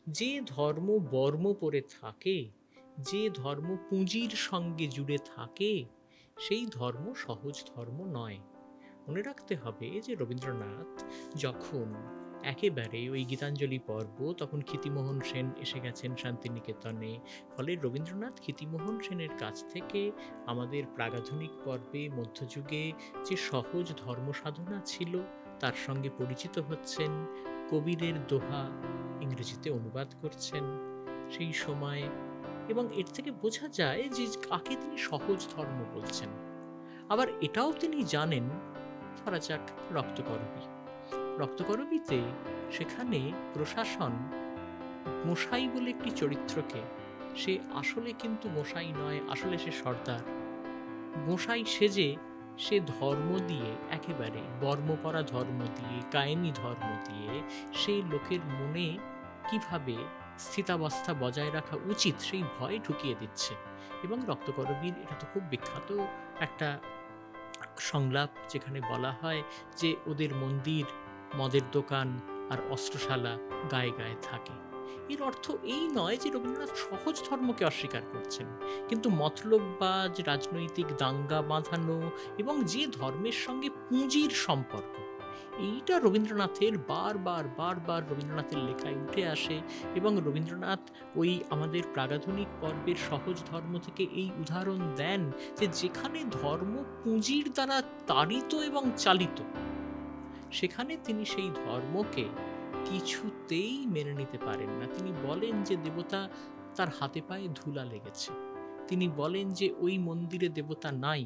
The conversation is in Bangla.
যে ধর্ম বর্ম পরে থাকে, যে ধর্ম পুঁজির সঙ্গে জুড়ে থাকে, সেই ধর্ম সহজ ধর্ম নয়। মনে রাখতে হবে যে রবীন্দ্রনাথ যখন একেবারে ওই গীতাঞ্জলি পর্ব, তখন ক্ষিতিমোহন সেন এসে গেছেন শান্তিনিকেতনে। ফলে রবীন্দ্রনাথ ক্ষিতিমোহন সেনের কাছ থেকে আমাদের প্রাগাধুনিক পর্বে মধ্যযুগে যে সহজ ধর্ম সাধনা ছিল তার সঙ্গে পরিচিত হচ্ছেন। কবীরের দোহা ইংরেজিতে অনুবাদ করছেন সেই সময়, এবং এর থেকে বোঝা যায় যে কাকে তিনি সহজ ধর্ম বলছেন। আবার এটাও তিনি জানেন, ধরা যাক রক্তকরবী। রক্তকরবীতে সেখানে প্রশাসন মশাই বলে একটি চরিত্রকে, সে আসলে কিন্তু মশাই নয়, আসলে সে সর্দার। গোঁসাই সেজে সে ধর্ম দিয়ে, একেবারে বর্ম পরা ধর্ম দিয়ে, কায়েমি ধর্ম দিয়ে সেই লোকের মনে কিভাবে স্থিতাবস্থা বজায় রাখা উচিত সেই ভয় ঢুকিয়ে দিচ্ছে। এবং রক্তকরবীর এটা তো খুব বিখ্যাত একটা সংলাপ, যেখানে বলা হয় যে ওদের মন্দির, মদের দোকান আর অস্ত্রশালা গায়ে গায়ে থাকে। এর অর্থ এই নয় যে রবীন্দ্রনাথ সহজ ধর্মকে অস্বীকার করছেন, কিন্তু মতলববাজ, রাজনৈতিক দাঙ্গা বাঁধানো এবং যে ধর্মের সঙ্গে পুঁজির সম্পর্ক, এইটা রবীন্দ্রনাথের বারবার বারবার রবীন্দ্রনাথের লেখায় উঠে আসে। এবং রবীন্দ্রনাথ ওই আমাদের প্রাগাধুনিক পর্বের সহজ ধর্ম থেকে এই উদাহরণ দেন যে যেখানে ধর্ম পুঁজির দ্বারা তাড়িত এবং চালিত, সেখানে তিনি সেই ধর্মকে কিছুতেই মেনে নিতে পারেন না। তিনি বলেন যে দেবতা তার হাতে পায়ে ধুলা লেগেছে, তিনি বলেন যে ওই মন্দিরে দেবতা নাই।